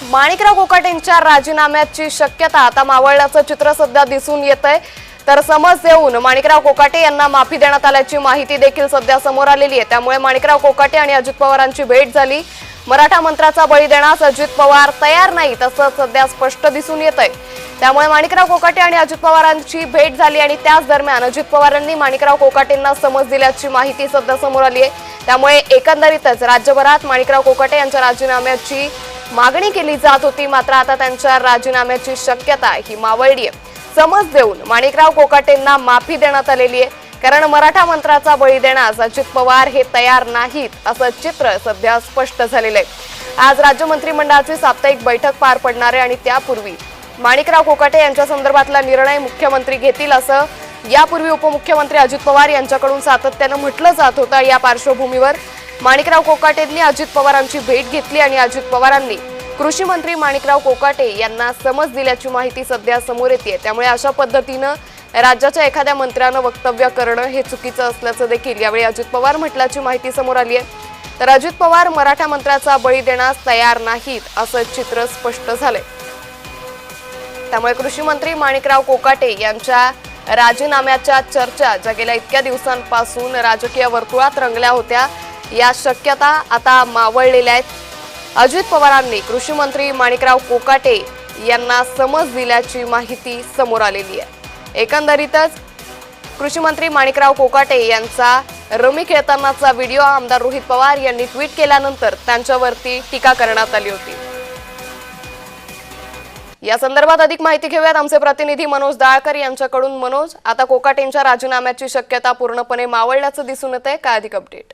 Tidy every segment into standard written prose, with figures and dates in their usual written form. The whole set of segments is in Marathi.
माणिकराव कोकाटेंच्या राजीनाम्याची शक्यता आता मावळल्याचं चित्र सध्या दिसून येतंय। तर समज देऊन माणिकराव कोकाटे यांना माफी देण्यात आल्याची माहिती देखील सध्या समोर आलेली आहे। त्यामुळे माणिकराव कोकाटे आणि अजित पवारांची भेट झाली। मराठा मंत्राचा बळी देण्यास अजित पवार तयार नाहीत असं सध्या स्पष्ट दिसून येतंय। त्यामुळे माणिकराव कोकाटे आणि अजित पवारांची भेट झाली आणि त्याच दरम्यान अजित पवारांनी माणिकराव कोकाटेंना समज दिल्याची माहिती सध्या समोर आली आहे। त्यामुळे एकंदरीतच राज्यभरात माणिकराव कोकाटे यांच्या राजीनाम्याची मागणी केली जात होती, मात्र आता त्यांच्या राजीनाम्याची शक्यता ही मावळली आहे। समज देऊन माणिकराव कोकाटेंना माफी देण्यात आलेली आहे, कारण मराठा मंत्राचा बळी देण्यास अजित पवार हे तयार नाहीत असं चित्र सध्या स्पष्ट झालेलं आहे। आज राज्य मंत्रिमंडळाची साप्ताहिक बैठक पार पडणार आहे आणि त्यापूर्वी माणिकराव कोकाटे यांच्या संदर्भातला निर्णय मुख्यमंत्री घेतील असं यापूर्वी उपमुख्यमंत्री अजित पवार यांच्याकडून सातत्यानं म्हटलं जात होतं। या पार्श्वभूमीवर माणिकराव कोकाटेंनी अजित पवारांची भेट घेतली आणि अजित पवारांनी कृषी मंत्री माणिकराव कोकाटे यांना समज दिल्याची माहिती सध्या समोर येते। त्यामुळे अशा पद्धतीनं राज्याच्या एखाद्या मंत्र्यानं वक्तव्य करणं हे चुकीचं असल्याचं देखील यावेळी अजित पवार म्हटल्याची माहिती समोर आली आहे। तर अजित पवार मराठा मंत्र्याचा बळी देण्यास तयार नाहीत असं चित्र स्पष्ट झालंय। त्यामुळे कृषी मंत्री माणिकराव कोकाटे यांच्या राजीनाम्याच्या चर्चा ज्या गेल्या इतक्या दिवसांपासून राजकीय वर्तुळात रंगल्या होत्या, या शक्यता आता मावळलेल्या आहेत। अजित पवारांनी कृषी मंत्री माणिकराव कोकाटे यांना समज दिल्याची माहिती समोर आलेली आहे। एकंदरीतच कृषी मंत्री माणिकराव कोकाटे यांचा रमी खेळतानाचा व्हिडिओ आमदार रोहित पवार यांनी ट्विट केल्यानंतर त्यांच्यावरती टीका करण्यात आली होती। या संदर्भात अधिक माहिती घेऊयात आमचे प्रतिनिधी मनोज दाळकर यांच्याकडून। मनोज, आता कोकाटेंच्या राजीनाम्याची शक्यता पूर्णपणे मावळल्याचं दिसून येतंय, काय अधिक अपडेट?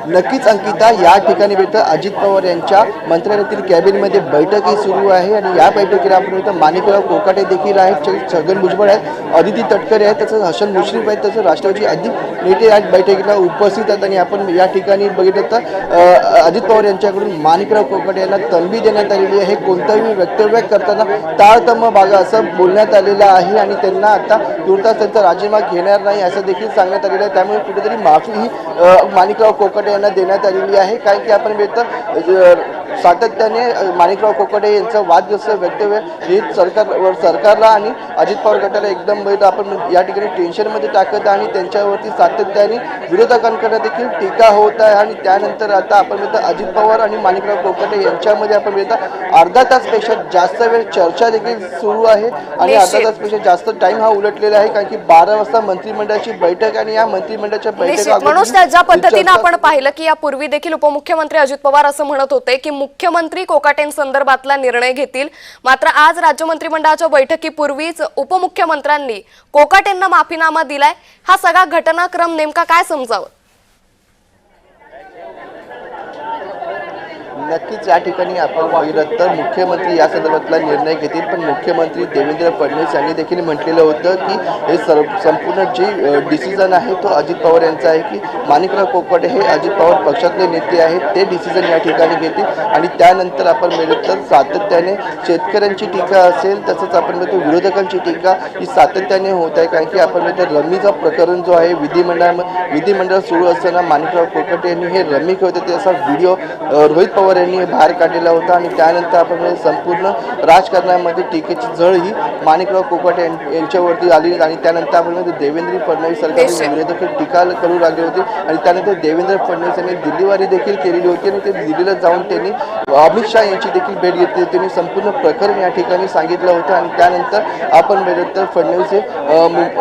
नक्कीच अंकिता, या ठिकाणी अजित पवार यांच्या मंत्रालयातील कॅबिनेटमध्ये बैठकही सुरू आहे आणि या बैठकीला आपण माणिकराव कोकाटे देखील आहेत, छगन भुजबळ आहेत, अदिती तटकरे आहेत, तसंच हसन मुश्रीफ आहेत, तसंच राष्ट्रवादी अधिक नेते या बैठकीला उपस्थित आहेत। आणि आपण या ठिकाणी बघितलं तर अजित पवार यांच्याकडून माणिकराव कोकाटे यांना तंबी देण्यात आलेली आहे। कोणतंही वक्तव्य करताना ताळतम्य बागा असं बोलण्यात आलेलं आहे आणि त्यांना आता तुर्तास त्यांचा राजीनामा घेणार नाही असं देखील सांगण्यात आलेलं आहे। त्यामुळे कुठेतरी माफी ही माणिकराव कोकाटे यांना देण्यात आलेली आहे, कारण की आपण सातत्याने माणिकराव कोकाटे यांचं वादग्रस्त वक्तव्य हे सरकारला आणि अजित पवार गटाला एकदम आपण या ठिकाणी टेन्शनमध्ये टाकत आहे आणि त्यांच्यावरती सातत्याने विरोधकांकडे देखील टीका होत आहे। आणि त्यानंतर आता आपण अजित पवार आणि माणिकराव कोकाटे यांच्यामध्ये आपण अर्धा तासपेक्षा जास्त वेळ चर्चा देखील सुरू आहे आणि अर्धा तासपेक्षा जास्त टाइम हा उलटलेला आहे, कारण की 12 वाजता मंत्रिमंडळाची बैठक आणि या मंत्रिमंडळाच्या बैठकीत ज्या पद्धतीने आपण पाहिलं की यापूर्वी देखील उपमुख्यमंत्री अजित पवार असं म्हणत होते की मुख्यमंत्री कोकाटेंसंदर्भातला निर्णय घेतील, मात्र आज राज्य मंत्रिमंडळाच्या बैठकीपूर्वीच उपमुख्यमंत्र्यांनी कोकाटेंना माफीनामा दिलाय। हा सगळा घटनाक्रम नेमका काय समजावं? नक्कीच या ठिकाणी आपण पाहिलं तर मुख्यमंत्री या संदर्भातला निर्णय घेतील, पण मुख्यमंत्री देवेंद्र फडणवीस यांनी देखील म्हटलेलं होतं की हे संपूर्ण जे डिसिजन आहे तो अजित पवार यांचा आहे, की माणिकराव कोकाटे हे अजित पवार पक्षातले नेते आहेत, ते डिसिजन या ठिकाणी घेतील। आणि त्यानंतर आपण पाहिलं तर सातत्याने शेतकऱ्यांची टीका असेल, तसंच आपण पाहतो विरोधकांची टीका ही सातत्याने होत आहे, कारण की आपण पाहतो रमीचा प्रकरण जो आहे विधिमंडळ सुरू असताना माणिकराव कोकाटे यांनी हे रमी खेळत ते असा व्हिडिओ रोहित पवार यांनी बाहेर काढलेला होता। आणि त्यानंतर आपण संपूर्ण राजकारणामध्ये टीकेची झळ ही माणिकराव कोकाटे यांच्यावरती आली आणि त्यानंतर आपण देवेंद्र फडणवीस सरकारने विरोधक टीका करू लागले होते आणि त्यानंतर देवेंद्र फडणवीस यांनी दिल्लीवारी देखील केलेली होती आणि ते दिल्लीला जाऊन त्यांनी अमित शहा यांची देखील भेट घेतली, त्यांनी संपूर्ण प्रकरण या ठिकाणी सांगितलं होतं। आणि त्यानंतर आपण बघितलं तर फडणवीस हे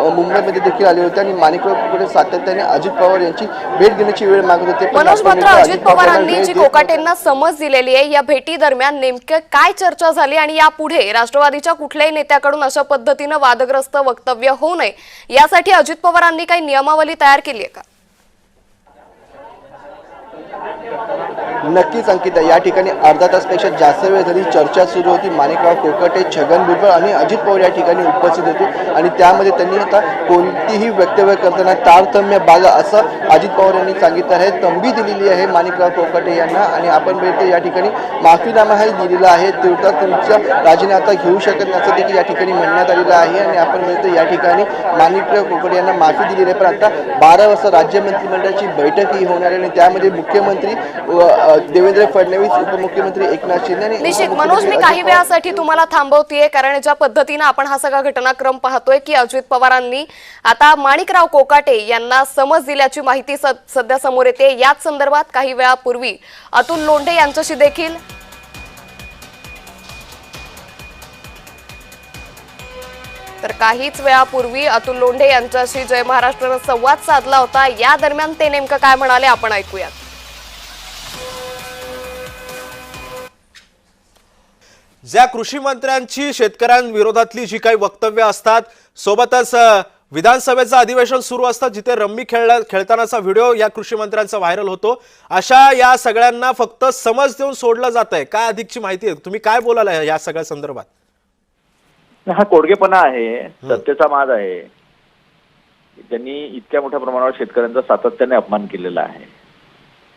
मुंबईमध्ये देखील आले होते आणि माणिकराव कोकाटे सातत्याने अजित पवार यांची भेट घेण्याची वेळ मागत होते। पण अजित पवारांनी जी कोकाटेंना समज दिलेली आहे, या भेटी दरम्यान नेमकं काय चर्चा झाली आणि यापुढे राष्ट्रवादीच्या कुठल्याही नेत्याकडून अशा पद्धतीनं वादग्रस्त वक्तव्य होऊ नये यासाठी अजित पवारांनी काही नियमावली तयार केली आहे का? नक्कीच अंकिता, या ठिकाणी अर्धा तासपेक्षा जास्त वेळ झाली चर्चा सुरू होती। माणिकराव कोकाटे, छगन भुजबळ आणि अजित पवार या ठिकाणी उपस्थित होते आणि त्यामध्ये त्यांनी आता कोणतीही वक्तव्य करताना तारतम्य बाळगा असं अजित पवार यांनी सांगितलं आहे, तंबी दिलेली आहे माणिकराव कोकाटे यांना। आणि आपण बघतो या ठिकाणी माफीनामाही दिलेला आहे, तुमचा राजीनामा घेऊ शकत नसं देखील या ठिकाणी म्हणण्यात आलेलं आहे। आणि आपण बघतो या ठिकाणी माणिकराव कोकाटे यांना माफी दिलेली आहे, पण आता 12 वाजता राज्य मंत्रिमंडळाची बैठकही होणार आहे आणि त्यामध्ये मुख्यमंत्री देवेंद्र फडणवीस, उपमुख्यमंत्री एकनाथ शिंदे आणि निश्चित मनोज, मी काही वेळासाठी तुम्हाला थांबवतेय, कारण ज्या पद्धतीने आपण हा सगळा घटनाक्रम पाहतोय की अजित पवारांनी आता माणिकराव कोकाटे यांना समज दिल्याची माहिती सध्या समोर येते। याच संदर्भात काही वेळापूर्वी अतुल लोंढे यांच्याशी देखील काहीच वेळापूर्वी अतुल लोंढे यांच्याशी जय महाराष्ट्रानं संवाद साधला होता। या दरम्यान ते नेमकं काय म्हणाले आपण ऐकूयात। ज्या कृषी मंत्र्यांची शेतकऱ्यांविरोधातली जी काही वक्तव्य असतात, सोबतच विधानसभेचं अधिवेशन सुरू असतं जिथे रम्मी खेळतानाचा व्हिडिओ या कृषी मंत्र्यांचा व्हायरल होतो, अशा या सगळ्यांना फक्त समज देऊन सोडलं जातंय। काय अधिकची माहिती आहे, तुम्ही काय बोलाल या सगळ्या संदर्भात? हा कोडगेपणा आहे, सत्तेचा माज आहे। त्यांनी इतक्या मोठ्या प्रमाणावर शेतकऱ्यांचा सातत्याने अपमान केलेला आहे।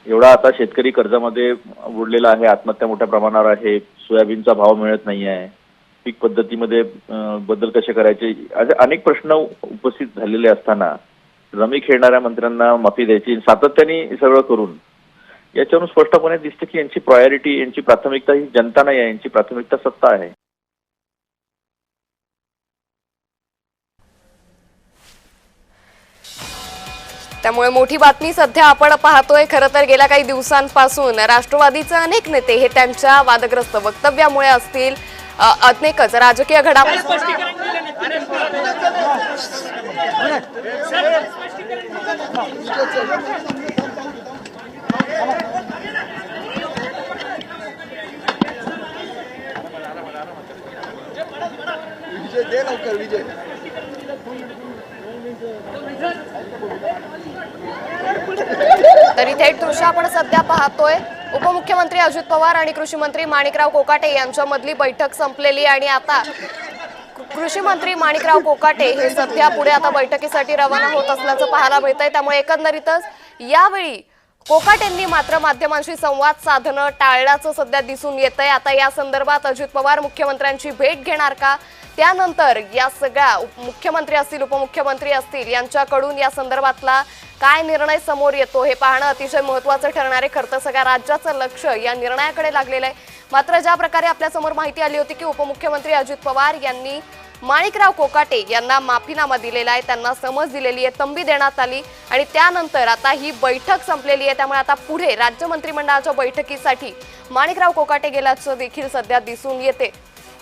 एवढा आता शेतकरी कर्जामध्ये बुडलेला आहे, आत्महत्या मोठ्या प्रमाणावर आहे, सोयाबीनचा भाव मिळत नाही आहे, पीक पद्धतीमध्ये बदल कसे करायचे, असे अनेक प्रश्न उपस्थित झालेले असताना रमी खेळणाऱ्या मंत्र्यांना माफी द्यायची सातत्याने सगळं करून याच्यावरून स्पष्टपणे दिसते की यांची प्रायोरिटी, यांची प्राथमिकता ही जनता नाही आहे, यांची प्राथमिकता सत्ता आहे। त्यामुळे मोठी बातमी सध्या आपण पाहतोय। खरं तर गेल्या काही दिवसांपासून राष्ट्रवादीचे अनेक नेते हे त्यांच्या वादग्रस्त वक्तव्यामुळे असतील, अनेकच राजकीय घडामोडी तरी थेट दृश्य आपण सध्या पाहतोय। उपमुख्यमंत्री अजित पवार आणि कृषी मंत्री माणिकराव कोकाटे यांच्यामधली बैठक संपलेली आणि आता कृषी मंत्री माणिकराव कोकाटे हे सध्या पुढे आता बैठकीसाठी रवाना होत असल्याचं पाहायला मिळतंय। त्यामुळे एकंदरीतच यावेळी कोकाटेंनी मात्र माध्यमांशी संवाद साधणं टाळल्याचं सध्या दिसून येतंय। आता या संदर्भात अजित पवार मुख्यमंत्र्यांची भेट घेणार का, त्यानंतर या सगळ्या मुख्यमंत्री असतील, उपमुख्यमंत्री असतील यांच्याकडून या संदर्भातला काय निर्णय समोर येतो हे पाहणं अतिशय महत्त्वाचं ठरणार आहे। खरं तर सगळ्या राज्याचं लक्ष या निर्णयाकडे लागलेलं आहे। मात्र ज्या प्रकारे आपल्या समोर माहिती आली होती की उपमुख्यमंत्री अजित पवार यांनी माणिकराव कोकाटे यांना माफीनामा दिलेला आहे, त्यांना समज दिलेली आहे, तंबी देण्यात आली आणि त्यानंतर आता ही बैठक संपलेली आहे। त्यामुळे आता पुढे राज्य मंत्रिमंडळाच्या बैठकीसाठी माणिकराव कोकाटे गेल्याचं देखील सध्या दिसून येते।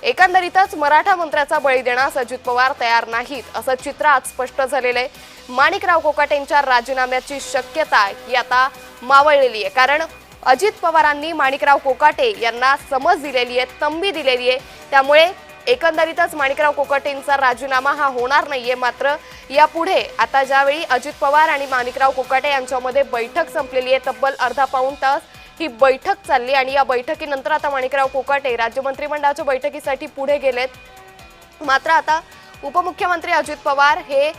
एकंदरीतच मराठा मंत्र्याचा बळी देण्यास अजित पवार तयार नाहीत असं चित्र आज स्पष्ट झालेलं आहे। माणिकराव कोकाटेंच्या राजीनाम्याची शक्यता ही आता मावळलेली आहे, कारण अजित पवारांनी माणिकराव कोकाटे यांना समज दिलेली आहे, तंबी दिलेली आहे। त्यामुळे एकंदरीतच माणिकराव कोकाटेंचा राजीनामा हा होणार नाहीये। मात्र यापुढे आता ज्यावेळी अजित पवार आणि माणिकराव कोकाटे यांच्यामध्ये बैठक संपलेली आहे, तब्बल अर्धा पाऊण तास ही बैठक चालली आणि या बैठकीनंतर आता माणिकराव कोकाटे राज्य मंत्रिमंडळाच्या बैठकीसाठी पुढे गेलेत। मात्र आता उपमुख्यमंत्री अजित पवार हे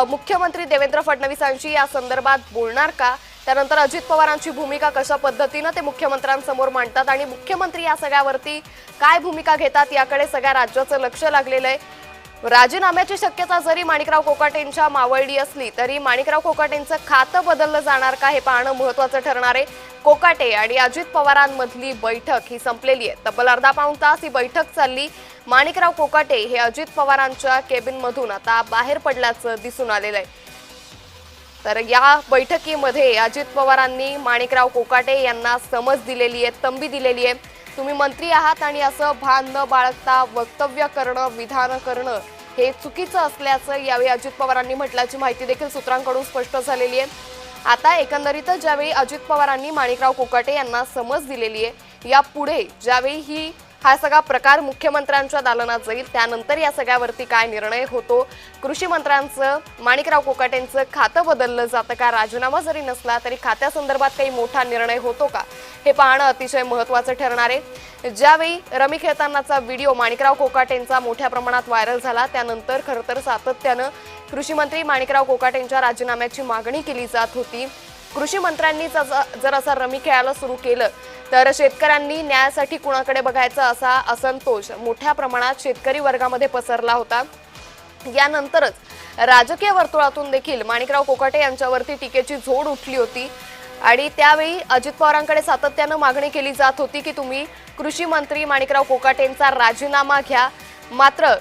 मुख्यमंत्री देवेंद्र फडणवीसांशी या संदर्भात बोलणार का, त्यानंतर अजित पवारांची भूमिका कशा पद्धतीने ते मुख्यमंत्र्यांसमोर मांडतात आणि मुख्यमंत्री या सगळ्यावरती काय भूमिका घेतात याकडे सगळ्या राज्याचं लक्ष लागलेलं आहे। राजीनाम्याची शक्यता जरी माणिकराव कोकाटेंच्या मावळली असली तरी माणिकराव कोकाटेंचं खातं बदललं जाणार का हे पाहणं महत्त्वाचं ठरणार आहे। कोकाटे आणि अजित पवारांमधली बैठक ही संपलेली आहे, तब्बल अर्धा पाऊण तास ही बैठक चालली। माणिकराव कोकाटे हे अजित पवारांच्या केबिनमधून आता बाहेर पडल्याचं दिसून आलेलं आहे। तर या बैठकीमध्ये अजित पवारांनी माणिकराव कोकाटे यांना समज दिलेली आहे, तंबी दिलेली आहे। तुम्ही मंत्री आहात आणि असं भान न बाळगता वक्तव्य करणं, विधान करणं हे चुकीचं असल्याचं यावेळी अजित पवारांनी म्हटल्याची माहिती देखील सूत्रांकडून स्पष्ट झालेली आहे। आता एकंदरीतच ज्यावेळी अजित पवारांनी माणिकराव कोकाटे यांना समज दिलेली आहे, यापुढे ज्यावेळी हा सगळा प्रकार मुख्यमंत्र्यांच्या दालनात जाईल त्यानंतर या सगळ्यावरती काय निर्णय होतो, कृषी मंत्र्यांचं माणिकराव कोकाटेंचं खातं बदललं जातं का, राजीनामा जरी नसला तरी खात्यासंदर्भात काही मोठा निर्णय होतो का हे पाहणं अतिशय महत्त्वाचं ठरणार आहे। ज्यावेळी रमी खेळतानाचा व्हिडिओ माणिकराव कोकाटेंचा मोठ्या प्रमाणात व्हायरल झाला त्यानंतर खरं तर सातत्यानं कृषी मंत्री माणिकराव कोकाटेंच्या राजीनाम्याची मागणी केली जात होती। कृषी मंत्र्यांनी जर असा रमी खेळायला सुरू केलं तर शेतकऱ्यांनी न्यायासाठी कुणाकडे बघायचा असा असंतोष मोठ्या प्रमाणात शेतकरी वर्गामध्ये पसरला होता। यानंतरच राजकीय वर्तुळातून देखील माणिकराव कोकाटे यांच्यावरती टीकेची झोड उठली होती। आणि त्यावेळी अजित पवारांकडे सातत्यानं मागणी केली जात होती की तुम्ही कृषी मंत्री माणिकराव कोकाटेंचा राजीनामा घ्या. मात्र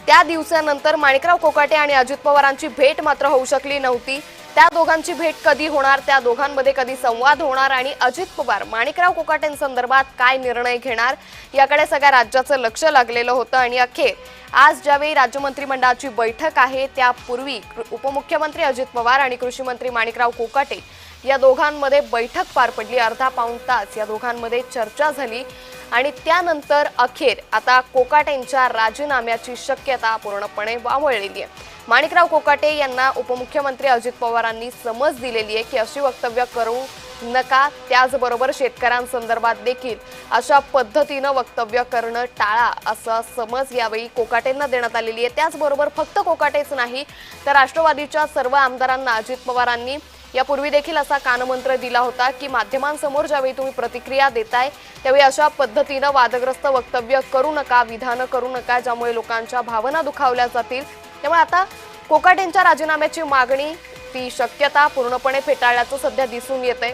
त्या दिवसानंतर माणिकराव कोकाटे आणि अजित पवारांची भेट मात्र होऊ शकली नव्हती. त्या दोघांची भेट कधी होणार, त्या दोघांमध्ये कधी संवाद होणार आणि अजित पवार माणिकराव कोकाटेंसंदर्भात काय निर्णय घेणार याकडे सगळ्या राज्याचं लक्ष लागलेलं होतं. आणि अखेर आज ज्यावेळी राज्य मंत्रिमंडळाची बैठक आहे त्यापूर्वी उपमुख्यमंत्री अजित पवार आणि कृषी मंत्री माणिकराव कोकाटे या दोघांमध्ये बैठक पार पडली. अर्धा पाऊण तास या दोघांमध्ये चर्चा झाली आणि त्यानंतर अखेर आता कोकाटेंच्या राजीनाम्याची शक्यता पूर्णपणे वावळलेली आहे. माणिकराव कोकाटे यांना उपमुख्यमंत्री अजित पवारांनी समज दिलेली आहे की अशी वक्तव्य करू नका. त्याचबरोबर शेतकऱ्यांसंदर्भात देखील अशा पद्धतीनं वक्तव्य करणं टाळा असा समज यावेळी कोकाटेंना देण्यात आलेली आहे. त्याचबरोबर फक्त कोकाटेच नाही तर राष्ट्रवादीच्या सर्व आमदारांना अजित पवारांनी यापूर्वी देखील असा कानमंत्र दिला होता की माध्यमांसमोर ज्यावेळी तुम्ही प्रतिक्रिया देताय त्यावेळी अशा पद्धतीनं वादग्रस्त वक्तव्य करू नका, विधानं करू नका ज्यामुळे लोकांच्या भावना दुखावल्या जातील. त्यामुळे आता कोकाटेंच्या राजीनाम्याची मागणी ती शक्यता पूर्णपणे फेटाळल्याचं सध्या दिसून येतंय.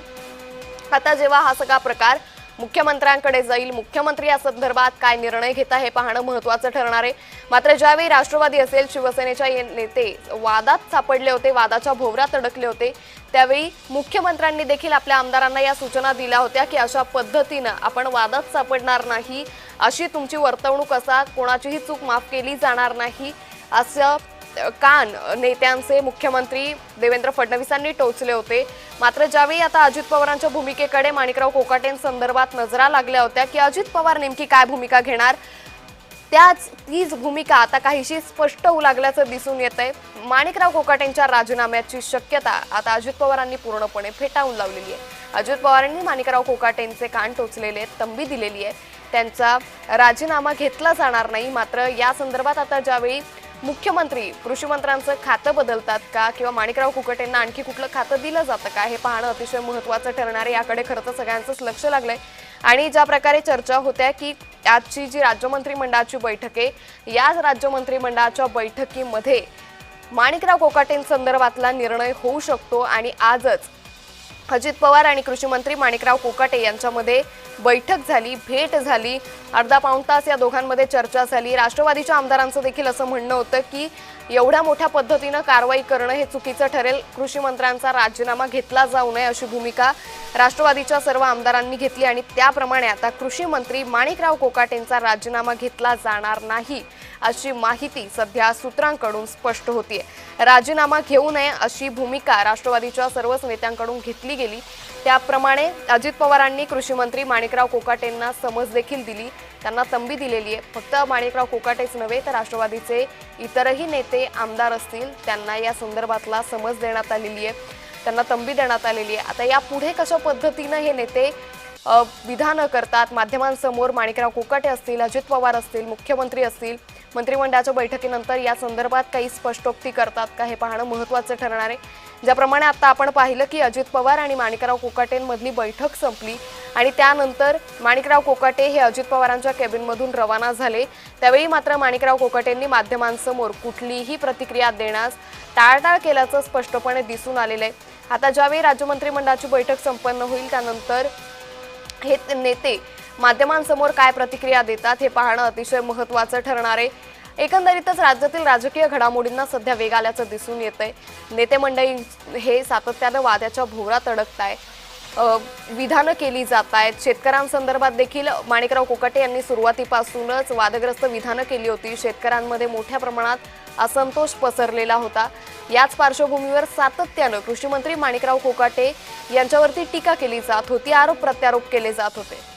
आता जेव्हा हा सगळा प्रकार मुख्यमंत्र्यांकडे जाईल, मुख्यमंत्री या संदर्भात काय निर्णय घेता हे पाहणं महत्त्वाचं ठरणार आहे. मात्र ज्यावेळी राष्ट्रवादी असेल, शिवसेनेच्या नेते वादात सापडले होते, वादाच्या भोवऱ्यात अडकले होते, त्यावेळी मुख्यमंत्र्यांनी देखील आपल्या आमदारांना या सूचना दिल्या होत्या की अशा पद्धतीनं आपण वादात सापडणार नाही, अशी तुमची वर्तवणूक असा कोणाचीही चूक माफ केली जाणार नाही असं कान नेत्यांचे मुख्यमंत्री देवेंद्र फडणवीसांनी टोचले होते. मात्र ज्यावेळी आता अजित पवारांच्या भूमिकेकडे माणिकराव कोकाटेंसंदर्भात नजरा लागल्या होत्या की अजित पवार नेमकी काय भूमिका घेणार, तीच भूमिका आता काहीशी स्पष्ट होऊ लागल्याचं दिसून येतंय. माणिकराव कोकाटेंच्या राजीनाम्याची शक्यता आता अजित पवारांनी पूर्णपणे फेटाळून लावलेली आहे. अजित पवारांनी माणिकराव कोकाटेंचे कान टोचलेले आहेत, तंबी दिलेली आहे, त्यांचा राजीनामा घेतला जाणार नाही. मात्र या संदर्भात आता ज्यावेळी मुख्यमंत्री कृषी मंत्र्यांचं खातं बदलतात का किंवा माणिकराव कोकाटेंना आणखी कुठलं खातं दिलं जातं का हे पाहणं अतिशय महत्त्वाचं ठरणार आहे. याकडे खरं तर सगळ्यांचंच लक्ष लागलंय. आणि ज्या प्रकारे चर्चा होत्या की आजची जी राज्य मंत्रिमंडळाची बैठक आहे या राज्य मंत्रिमंडळाच्या बैठकीमध्ये माणिकराव कोकाटेंसंदर्भातला निर्णय होऊ शकतो. आणि आजच अजित पवार आणि कृषी मंत्री माणिकराव कोकाटे यांच्यामध्ये बैठक झाली, भेट झाली, अर्धा पाऊण तास या दोघांमध्ये चर्चा झाली. राष्ट्रवादीच्या आमदारांचं देखील असं म्हणणं होतं की एवढ्या मोठ्या पद्धतीनं कारवाई करणं हे चुकीचं ठरेल, कृषी मंत्र्यांचा राजीनामा घेतला जाऊ नये अशी भूमिका राष्ट्रवादीच्या सर्व आमदारांनी घेतली. आणि त्याप्रमाणे आता कृषी मंत्री माणिकराव कोकाटेंचा राजीनामा घेतला जाणार नाही अशी माहिती सध्या सूत्रांकडून स्पष्ट होतीये. राजीनामा घेऊ नये अशी भूमिका राष्ट्रवादीच्या सर्वच नेत्यांकडून घेतली गेली. त्याप्रमाणे अजित पवारांनी कृषी मंत्री माणिकराव कोकाटेंना समज देखील दिली, त्यांना तंबी दिलेली आहे. फक्त माणिकराव कोकाटेच नव्हे तर राष्ट्रवादीचे इतरही नेते आमदार असतील त्यांना या संदर्भातला समज देण्यात आलेली आहे, त्यांना तंबी देण्यात आलेली आहे. आता यापुढे कशा पद्धतीनं हे नेते विधानं करतात, माध्यमांसमोर माणिकराव कोकाटे असतील, अजित पवार असतील, मुख्यमंत्री असतील, मंत्रिमंडळाच्या बैठकीनंतर या संदर्भात काही स्पष्टोक्ती करतात का हे पाहणं महत्त्वाचं ठरणार आहे. ज्याप्रमाणे आता आपण पाहिलं की अजित पवार आणि माणिकराव कोकाटेंमधली बैठक संपली आणि त्यानंतर माणिकराव कोकाटे हे अजित पवारांच्या कॅबिनमधून रवाना झाले. त्यावेळी मात्र माणिकराव कोकाटेंनी माध्यमांसमोर कुठलीही प्रतिक्रिया देण्यास टाळाटाळ केल्याचं स्पष्टपणे दिसून आलेलं आहे. आता ज्यावेळी राज्य मंत्रिमंडळाची बैठक संपन्न होईल त्यानंतर हे नेते माध्यमांसमोर काय प्रतिक्रिया देतात हे पाहणं अतिशय महत्त्वाचं ठरणार आहे. एकंदरीतच राज्यातील राजकीय घडामोडींना सध्या वेग आल्याचं दिसून येतंय. नेते मंडळी हे सातत्यानं वादाच्या भोवऱ्यात अडकताय, विधानं केली जात आहेत. शेतकऱ्यांसंदर्भात देखील माणिकराव कोकाटे यांनी सुरुवातीपासूनच वादग्रस्त विधानं केली होती. शेतकऱ्यांमध्ये मोठ्या प्रमाणात असंतोष पसरलेला होता. याच पार्श्वभूमीवर सातत्यानं कृषी मंत्री माणिकराव कोकाटे यांच्यावरती टीका केली जात होती, आरोप प्रत्यारोप केले जात होते.